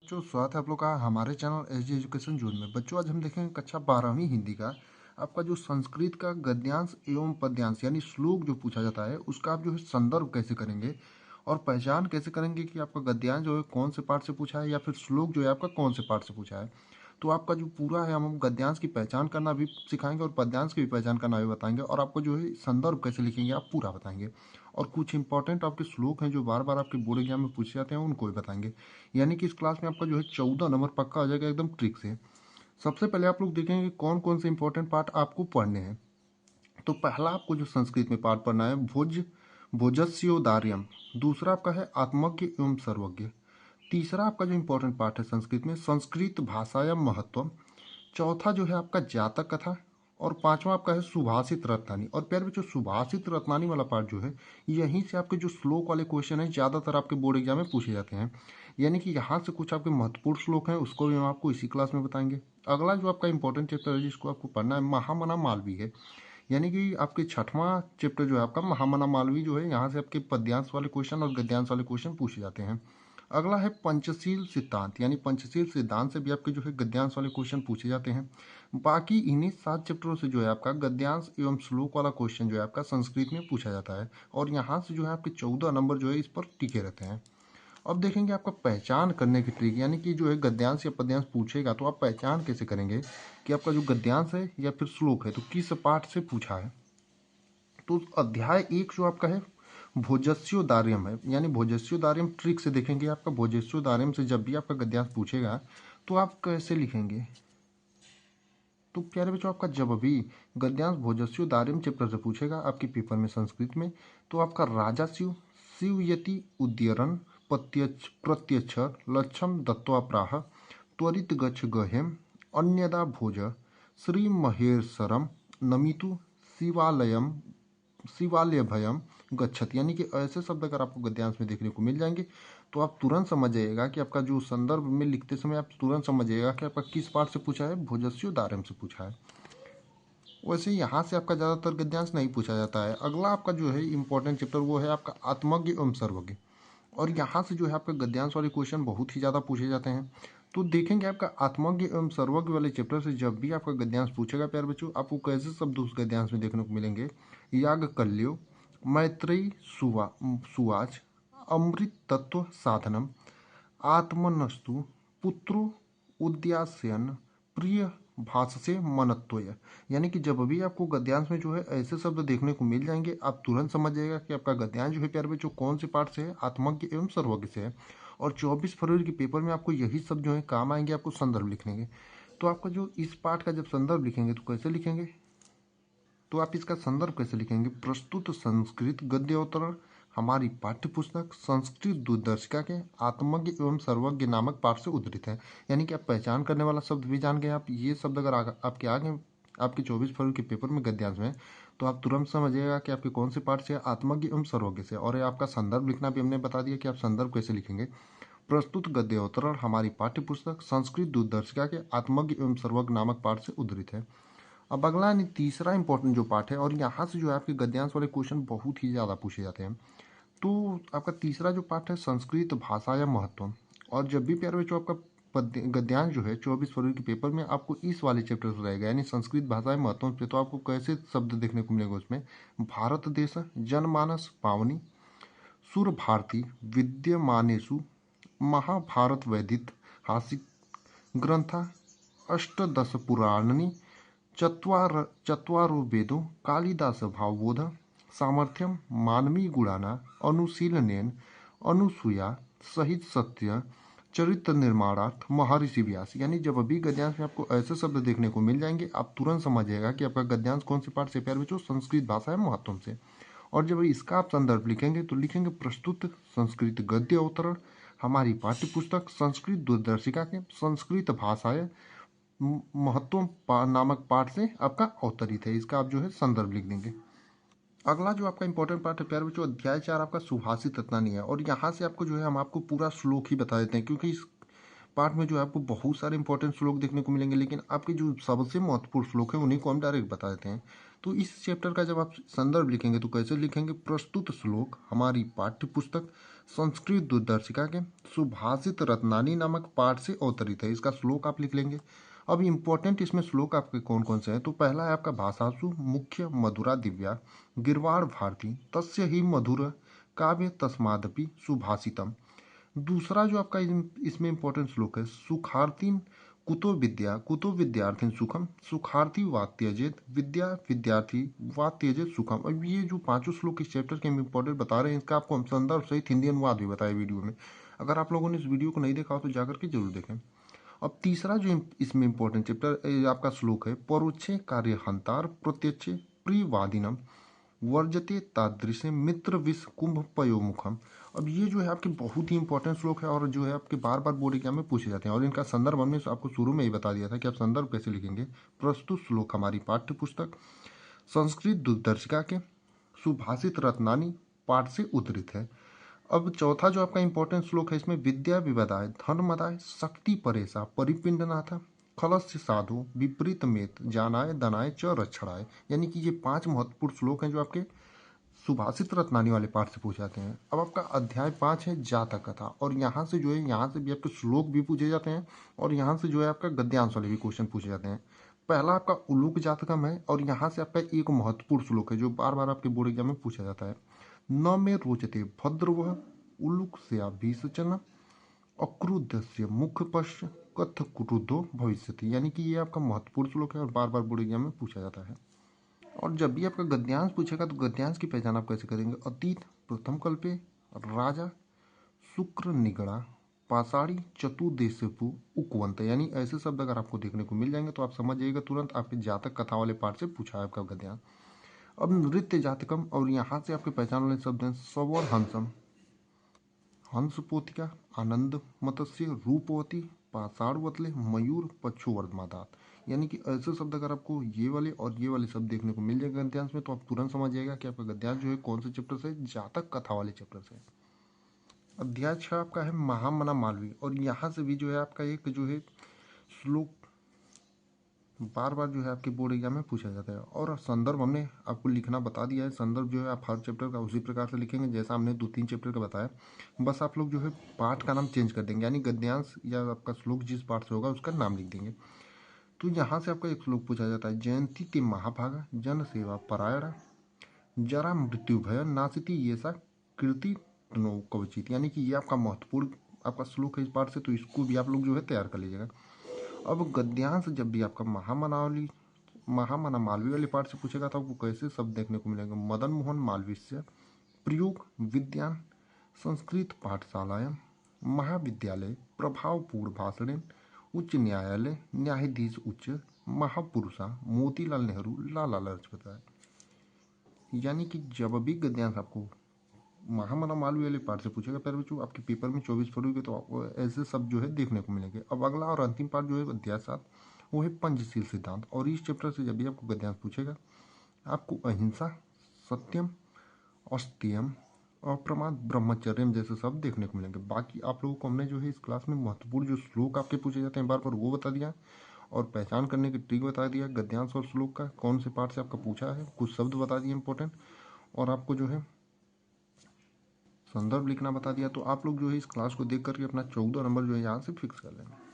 बच्चों, स्वागत है आप लोग का हमारे चैनल एसजी एजुकेशन जोन में। बच्चों, आज हम देखेंगे कक्षा 12वीं हिंदी का आपका जो संस्कृत का गद्यांश एवं पद्यांश यानी श्लोक जो पूछा जाता है उसका आप जो है संदर्भ कैसे करेंगे और पहचान कैसे करेंगे कि आपका गद्यांश जो है कौन से पाठ से पूछा है या फिर श्लोक जो है आपका कौन से पाठ से पूछा है। तो आपका जो पूरा है हम गद्यांश की पहचान करना भी सिखाएंगे और पद्यांश की भी पहचान करना भी बताएंगे और आपको जो है संदर्भ कैसे लिखेंगे आप पूरा बताएंगे। और कुछ इंपॉर्टेंट आपके श्लोक हैं जो बार बार आपके बोर्ड एग्जाम में पूछे जाते हैं उनको भी बताएंगे। यानी कि इस क्लास में आपका जो है 14 नंबर पक्का हो जाएगा एकदम ट्रिक से। सबसे पहले आप लोग देखेंगे कौन कौन से इंपॉर्टेंट पार्ट आपको पढ़ने हैं। तो पहला आपको जो संस्कृत में पाठ पढ़ना है भोजस्योदार्यम। दूसरा आपका है आत्मज्ञ एवं सर्वज्ञ। तीसरा आपका जो इंपॉर्टेंट पार्ट है संस्कृत में संस्कृत भाषाया महत्व। चौथा जो है आपका जातक कथा। और पांचवा आपका है सुभाषित रत्नानी। और प्यार बच्चों, सुभाषित रत्नानी वाला पार्ट जो है यहीं से आपके जो श्लोक वाले क्वेश्चन है ज़्यादातर आपके बोर्ड एग्जाम में पूछे जाते हैं। यानी कि यहाँ से कुछ आपके महत्वपूर्ण श्लोक हैं उसको भी हम आपको इसी क्लास में बताएंगे। अगला जो आपका इंपॉर्टेंट चैप्टर है जिसको आपको पढ़ना है महामना मालवी है। यानी कि आपके छठवां चैप्टर जो है आपका महामना मालवी जो है यहाँ से आपके पद्यांश वाले क्वेश्चन और गद्यांश वाले क्वेश्चन पूछे जाते हैं। अगला है पंचशील सिद्धांत। यानी पंचशील सिद्धांत से भी आपके जो है गद्यांश वाले क्वेश्चन पूछे जाते हैं। बाकी इन्हीं 7 चैप्टरों से जो है आपका गद्यांश एवं श्लोक वाला क्वेश्चन जो है आपका संस्कृत में पूछा जाता है और यहाँ से जो है आपके 14 नंबर जो है इस पर टिके रहते हैं। अब देखेंगे आपका पहचान करने की ट्रिक। यानी कि जो है गद्यांश या पद्यांश पूछेगा तो आप पहचान कैसे करेंगे कि आपका जो गद्यांश है या फिर श्लोक है तो किस पाठ से पूछा है। तो अध्याय 1 जो आपका है भोजस्योदार्यम है। यानी भोजस्योदार्यम ट्रिक से देखेंगे आपका भोजस्योदार्यम से जब भी आपका गद्यांश पूछेगा तो आप कैसे लिखेंगे। तो प्यारे बच्चों, आपका जब भी गद्यांश भोजस्योदार्यम चैप्टर से पूछेगा आपके पेपर में संस्कृत में तो आपका राजा शिव शिवयति उद्यरन प्रत्यक्ष लक्ष्यम दत्वा प्राह त्वरित गच्छ गहेम अन्यदा भोज श्री महेश्वरम नमितु शिवालयम शिवालय भयम गच्छत। यानी कि ऐसे शब्द अगर आपको गद्यांश में देखने को मिल जाएंगे तो आप तुरंत समझ जाइएगा कि आपका जो संदर्भ में लिखते समय आप तुरंत समझ जाइएगा कि आपका किस पाठ से पूछा है, भोजस्योदार्यम से पूछा है। वैसे यहाँ से आपका ज़्यादातर गद्यांश नहीं पूछा जाता है। अगला आपका जो है इंपॉर्टेंट चैप्टर वो है आपका आत्मज्ञ एवं सर्वज्ञ। और यहाँ से जो है आपका गद्यांश वाले क्वेश्चन बहुत ही ज़्यादा पूछे जाते हैं। तो देखेंगे आपका आत्मज्ञ एवं सर्वज्ञ वाले चैप्टर से जब भी आपका गद्यांश पूछेगा प्यार बच्चों आपको कैसे शब्द उस गद्यांश में देखने को मिलेंगे। याग कल्यो मैत्रेयी सुवाच अमृत तत्व साधनम आत्मनस्तु पुत्रो उद्यास्यन प्रिय भाषसे मनत्वय। यानी कि जब भी आपको गद्यांश में जो है ऐसे शब्द देखने को मिल जाएंगे आप तुरंत समझ जाएगा कि आपका गद्यांश जो है प्यारे बच्चों कौन से पाठ से है, आत्मज्ञ एवं सर्वज्ञ से है। और 24 फरवरी के पेपर में आपको यही शब्द जो है काम आएंगे आपको संदर्भ लिखने के। तो आपका जो इस पाठ का जब संदर्भ लिखेंगे तो कैसे लिखेंगे, तो आप इसका संदर्भ कैसे लिखेंगे। प्रस्तुत संस्कृत गद्योत्तर हमारी पाठ्य पुस्तक संस्कृत दूरदर्शिका के आत्मज्ञ एवं सर्वज्ञ नामक पाठ से उद्धृत है। यानी कि आप पहचान करने वाला शब्द भी जान गए। आप ये शब्द अगर आपके आगे आपके 24 फरवरी के पेपर में गद्यांश में तो आप तुरंत समझिएगा कि आपके कौन से पाठ से, आत्मज्ञ एवं सर्वज्ञ से। और ये आपका संदर्भ लिखना भी हमने बता दिया कि आप संदर्भ कैसे लिखेंगे। प्रस्तुत गद्योत्तर हमारी पाठ्य पुस्तक संस्कृत दूरदर्शिका के आत्मज्ञ एवं सर्वज्ञ नामक पाठ से उद्धृत है। अब अगला यानी तीसरा इंपॉर्टेंट जो पार्ट है और यहाँ से जो है आपके गद्यांश वाले क्वेश्चन बहुत ही ज़्यादा पूछे जाते हैं। तो आपका तीसरा जो पार्ट है संस्कृत भाषा या महत्व। और जब भी प्यारे बच्चों आपका गद्यांश जो है 24 फरवरी के पेपर में आपको इस वाले चैप्टर से रहेगा यानी संस्कृत भाषा या महत्व पे, तो आपको कैसे शब्द देखने को मिलेगा उसमें। भारत देश जनमानस पावनी सुर भारती विद्यमानेषु महाभारत वैदित हासिक ग्रंथा अष्टदश पुराणी चत्वारो वेदों कालिदास भावबोध सामर्थ्यम मानवी गुणाना अनुशीलनेन अनुसूया सहित सत्य चरित्र निर्माणार्थ महर्षि व्यास। यानी जब अभी गद्यांश में आपको ऐसे शब्द देखने को मिल जाएंगे आप तुरंत समझिएगा कि आपका गद्यांश कौन से पाठ से, प्यार बच्चों संस्कृत भाषा है महत्व से। और जब इसका आप संदर्भ लिखेंगे तो लिखेंगे प्रस्तुत संस्कृत गद्य अवतरण हमारी पाठ्य पुस्तक संस्कृत दूरदर्शिका के संस्कृत भाषा महत्व नामक पाठ से आपका अवतरित है। इसका आप जो है संदर्भ लिख देंगे। अगला जो आपका इंपॉर्टेंट पार्ट है प्यारे बच्चों अध्याय 4 आपका सुभाषित रत्नानी है। और यहाँ से आपको जो है हम आपको पूरा श्लोक ही बता देते हैं क्योंकि इस पार्ट में जो है आपको बहुत सारे इंपॉर्टेंट श्लोक देखने को मिलेंगे लेकिन आपके जो सबसे महत्वपूर्ण श्लोक है उन्हीं को हम डायरेक्ट बता देते हैं। तो इस चैप्टर का जब आप संदर्भ लिखेंगे तो कैसे लिखेंगे। प्रस्तुत श्लोक हमारी पाठ्य पुस्तक संस्कृत दूरदर्शिका के सुभाषित रत्नानी नामक पाठ से अवतरित है। इसका श्लोक आप लिख लेंगे। अब इम्पोर्टेंट इसमें श्लोक आपके कौन कौन से हैं, तो पहला है आपका भाषासु मुख्य मधुरा दिव्या गिरवाड़ भारती तस्य ही मधुर काव्य तस्मादपि सुभाषितम। दूसरा जो आपका इसमें इंपॉर्टेंट श्लोक है, सुखार्थिन कुतो विद्यार्थिन सुखम सुखार्थी वा त्यजेत विद्या विद्यार्थी वा त्यजेत सुखम। अब ये जो पांचों श्लोक इस चैप्टर के इंपॉर्टेंट बता रहे हैं, इसका आपको हम संदर्भ सहित हिंदी अनुवाद भी बताया वीडियो में। अगर आप लोगों ने इस वीडियो को नहीं देखा हो तो जाकर के जरूर देखें। अब तीसरा जो इसमें इंपॉर्टेंट चैप्टर आपका श्लोक है, परोक्षे कार्य हंतार प्रत्यक्षे प्रियवादिनम वर्जते तादृशे मित्र विष कुंभ पयोमुखम। अब ये जो है आपके बहुत ही इंपॉर्टेंट श्लोक है और जो है आपके बार बार बोर्ड एग्जाम में पूछे जाते हैं, और इनका संदर्भ हमने आपको शुरू में ही बता दिया था कि आप संदर्भ कैसे लिखेंगे। प्रस्तुत श्लोक हमारी पाठ्य पुस्तक संस्कृत दूरदर्शिका के सुभाषित रत्नानी पाठ से उद्धृत है। अब चौथा जो आपका इंपॉर्टेंट श्लोक है, इसमें विद्या विवदाय धर्मदाय शक्ति परेशा परिपिंडनाथ खलस्य साधु विपरीत मेत जानाय दनाय च रक्षणाय। यानी कि ये 5 महत्वपूर्ण श्लोक हैं जो आपके सुभाषित रत्नानी वाले पाठ से पूछे जाते हैं। अब आपका अध्याय 5 है जातक कथा, और यहाँ से जो है यहाँ से भी आपके श्लोक भी पूछे जाते हैं और यहाँ से जो है आपका गद्यांश वाले भी क्वेश्चन पूछे जाते हैं। पहला आपका उल्लूक जातकम है और यहाँ से आपका एक महत्वपूर्ण श्लोक है जो बार बार आपके बोर्ड एग्जाम में पूछा जाता है। न में रोचते भद्रवः उल्लुक से भीषचन अक्रुद्धस्य मुख पश्च कथ क्रुद्धो भविष्यति। यानी कि ये आपका महत्वपूर्ण श्लोक है और बार बार बोर्ड एग्जाम में पूछा जाता है। और जब भी आपका गद्यांश पूछेगा तो गद्यांश की पहचान आप कैसे करेंगे। अतीत प्रथम कल्पे राजा शुक्र निगड़ा पाषाणी चतुर्देशपु उकवंत। यानी ऐसे शब्द अगर आपको देखने को मिल जाएंगे तो आप समझ जाइएगा तुरंत आपके जातक कथा वाले पाठ से पूछा है आपका गद्यांश। अब नृत्य जातकम, और यहाँ से आपके पहचान वाले शब्द हैं सवर हंसम हंसपोतिका आनंद मतस्य रूपवती पाषाणवतले मयूर पक्षुवर्धमादात। यानी कि ऐसे शब्द अगर आपको ये वाले और ये वाले शब्द देखने को मिल जाएगा गद्यांश में तो आप तुरंत समझ जाएगा कि आपका गद्यांश जो है कौन से चैप्टर से, जातक कथा वाले चैप्टर से। अध्याय 6 आपका है महामना मालवी, और यहाँ से भी जो है आपका एक जो है श्लोक बार बार जो है आपके बोर्ड एग्जाम में पूछा जाता है। और संदर्भ हमने आपको लिखना बता दिया है। संदर्भ जो है आप हर चैप्टर का उसी प्रकार से लिखेंगे जैसा हमने 2-3 चैप्टर का बताया। बस आप लोग जो है पाठ का नाम चेंज कर देंगे, यानी गद्यांश या आपका श्लोक जिस पाठ से होगा उसका नाम लिख देंगे। तो यहाँ से आपका एक श्लोक पूछा जाता है, जयंती ते महाभागा जन सेवा परायणा जरा मृत्यु भय नासिति ये सा कीर्ति कवचित। यानी कि ये आपका महत्वपूर्ण आपका श्लोक है इस पाठ से, तो इसको भी आप लोग जो है तैयार कर लीजिएगा। अब गद्यांश जब भी आपका महामना मालवी वाले पाठ से पूछेगा तो आपको कैसे शब्द देखने को मिलेंगे। मदन मोहन मालवीय प्रयोग विद्यान संस्कृत पाठशालायां महाविद्यालय प्रभावपूर्ण भाषण उच्च न्यायालय न्यायाधीश उच्च महापुरुषा मोतीलाल नेहरू लाला लाजपत राय। यानी कि जब भी गद्यांश आपको महामना मालवीय वाले पार्ट से पूछेगा प्यारे बच्चों आपके पेपर में 24 फरवरी के, तो आपको ऐसे सब जो है देखने को मिलेंगे। अब अगला और अंतिम पार्ट जो है अध्याय 7 वो है पंचशील सिद्धांत, और इस चैप्टर से जब भी आपको गद्यांश पूछेगा आपको अहिंसा सत्यम अस्त्यम अप्रमाद ब्रह्मचर्य जैसे शब्द देखने को मिलेंगे। बाकी आप लोगों को हमने जो है इस क्लास में महत्वपूर्ण जो श्लोक आपके पूछे जाते हैं बार बार वो बता दिया, और पहचान करने की ट्रिक बता दिया गद्यांश और श्लोक का कौन से पार्ट से आपका पूछा है, कुछ शब्द बता दिए इंपॉर्टेंट, और आपको जो है संदर्भ लिखना बता दिया। तो आप लोग जो है इस क्लास को देख करके अपना 14 नंबर जो है यहाँ से फिक्स कर लेंगे।